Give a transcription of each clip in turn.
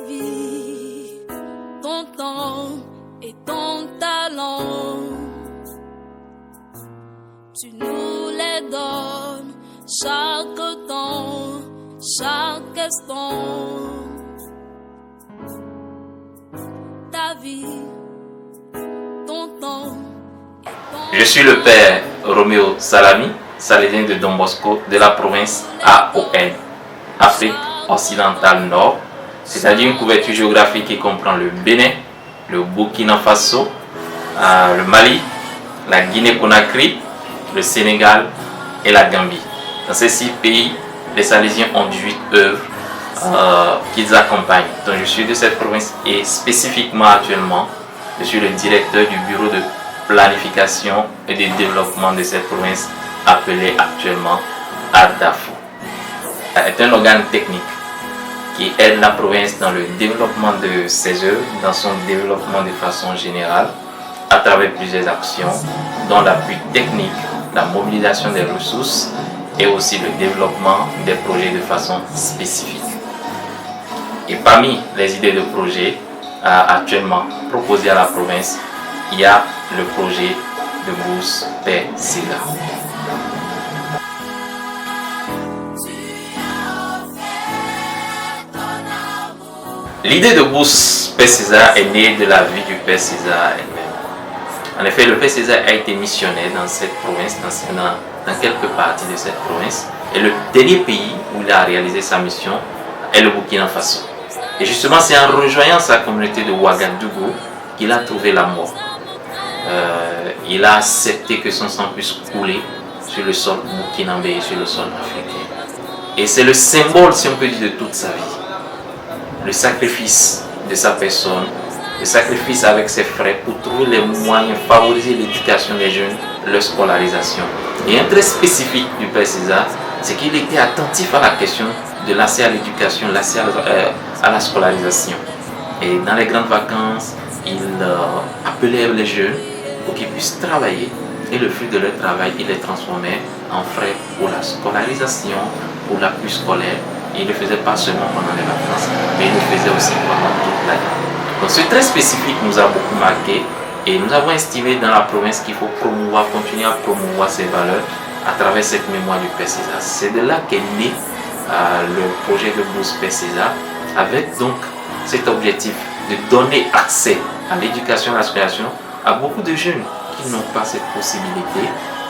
vie, ton temps et ton talent. Tu nous les donnes chaque temps, chaque instant. Ta vie, ton temps. Je suis le père Roméo Salami, salédien de Don Bosco de la province AON, Afrique occidentale nord, c'est-à-dire une couverture géographique qui comprend le Bénin, le Burkina Faso, le Mali, la Guinée-Conakry, le Sénégal et la Gambie. Dans ces 6 pays, les Salésiens ont 18 œuvres qu'ils accompagnent. Donc je suis de cette province et spécifiquement actuellement, je suis le directeur du bureau de planification et de développement de cette province appelé actuellement ADAFO. C'est un organe technique qui aide la province dans le développement de ses œuvres, dans son développement de façon générale, à travers plusieurs actions, dont l'appui technique, la mobilisation des ressources et aussi le développement des projets de façon spécifique. Et parmi les idées de projets actuellement proposées à la province, il y a le projet de bourse Père César. L'idée de bourse Père César est née de la vie du Père César elle-même. En effet, le Père César a été missionnaire dans cette province, dans quelques parties de cette province. Et le dernier pays où il a réalisé sa mission est le Burkina Faso. Et justement, c'est en rejoignant sa communauté de Ouagadougou qu'il a trouvé la mort. Il a accepté que son sang puisse couler sur le sol burkinabé et sur le sol africain. Et c'est le symbole, si on peut dire, de toute sa vie. Le sacrifice de sa personne, le sacrifice avec ses frères pour trouver les moyens, favoriser l'éducation des jeunes, leur scolarisation. Et un trait spécifique du Père César, c'est qu'il était attentif à la question de l'accès à l'éducation, l'accès à la scolarisation. Et dans les grandes vacances, il appelait les jeunes pour qu'ils puissent travailler. Et le fruit de leur travail, il les transformait en frais pour la scolarisation, pour l'appui scolaire. Et il ne le faisait pas seulement pendant les vacances, mais il le faisait aussi pendant toute l'année. Donc ce trait spécifique nous a beaucoup marqué et nous avons estimé dans la province qu'il faut continuer à promouvoir ces valeurs à travers cette mémoire du Père César. C'est de là qu'est né le projet de bourse Père César, avec donc cet objectif de donner accès à l'éducation et à la scolarisation à beaucoup de jeunes qui n'ont pas cette possibilité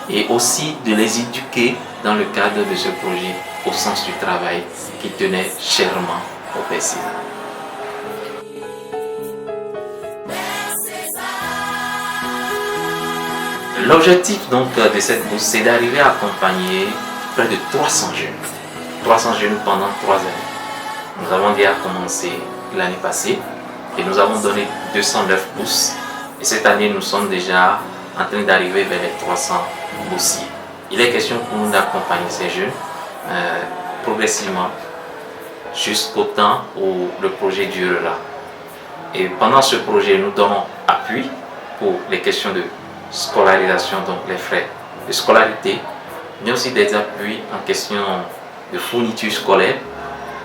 et aussi de les éduquer dans le cadre de ce projet au sens du travail qui tenait chèrement au Père César. L'objectif donc de cette bourse, c'est d'arriver à accompagner près de 300 jeunes. 300 jeunes pendant 3 années. Nous avons déjà commencé l'année passée et nous avons donné 209 bourses. Et cette année, nous sommes déjà en train d'arriver vers les 300 boursiers. Il est question pour nous d'accompagner ces jeunes progressivement jusqu'au temps où le projet durera. Et pendant ce projet, nous donnons appui pour les questions de scolarisation, donc les frais de scolarité, mais aussi des appuis en question de fourniture scolaire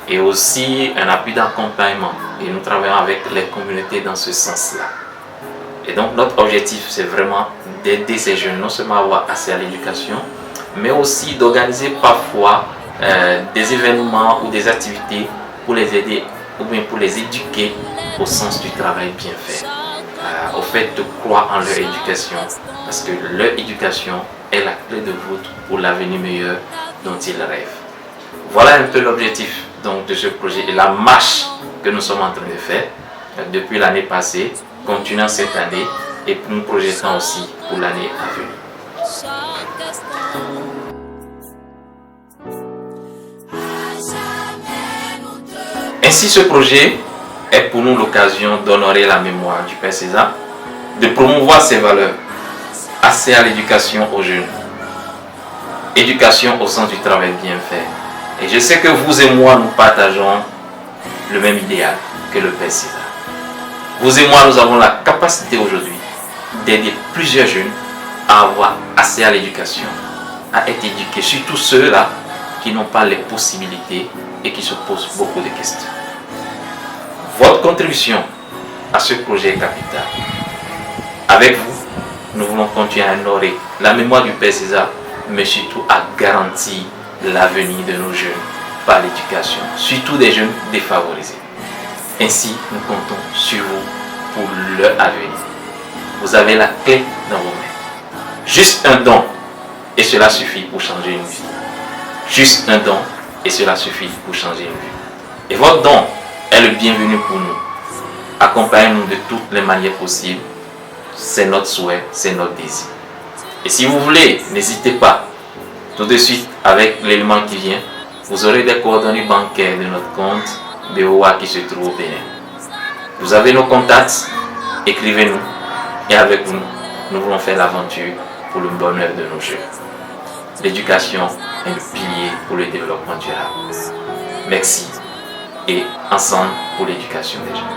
et aussi un appui d'accompagnement. Et nous travaillons avec les communautés dans ce sens-là. Et donc notre objectif, c'est vraiment d'aider ces jeunes non seulement à avoir accès à l'éducation, mais aussi d'organiser parfois des événements ou des activités pour les aider ou bien pour les éduquer au sens du travail bien fait. Au fait de croire en leur éducation, parce que leur éducation est la clé de voûte pour l'avenir meilleur dont ils rêvent. Voilà un peu l'objectif donc de ce projet et la marche que nous sommes en train de faire depuis l'année passée, continuant cette année et nous projetons aussi pour l'année à venir. Ainsi, ce projet est pour nous l'occasion d'honorer la mémoire du Père César, de promouvoir ses valeurs, accès à l'éducation aux jeunes, éducation au sens du travail bien fait. Et je sais que vous et moi, nous partageons le même idéal que le Père César. Vous et moi, nous avons la capacité aujourd'hui d'aider plusieurs jeunes à avoir accès à l'éducation, à être éduqués, surtout ceux-là qui n'ont pas les possibilités et qui se posent beaucoup de questions. Votre contribution à ce projet est capitale. Avec vous, nous voulons continuer à honorer la mémoire du Père César, mais surtout à garantir l'avenir de nos jeunes par l'éducation, surtout des jeunes défavorisés. Ainsi, nous comptons sur vous pour leur avenir. Vous avez la clé dans vos mains. Juste un don, et cela suffit pour changer une vie. Juste un don, et cela suffit pour changer une vie. Et votre don est le bienvenu pour nous. Accompagnez-nous de toutes les manières possibles. C'est notre souhait, c'est notre désir. Et si vous voulez, n'hésitez pas. Tout de suite, avec l'élément qui vient, vous aurez des coordonnées bancaires de notre compte BOA qui se trouve au Bénin. Vous avez nos contacts, écrivez-nous et avec vous, nous voulons faire l'aventure pour le bonheur de nos jeunes. L'éducation est le pilier pour le développement durable. Merci et ensemble pour l'éducation des jeunes.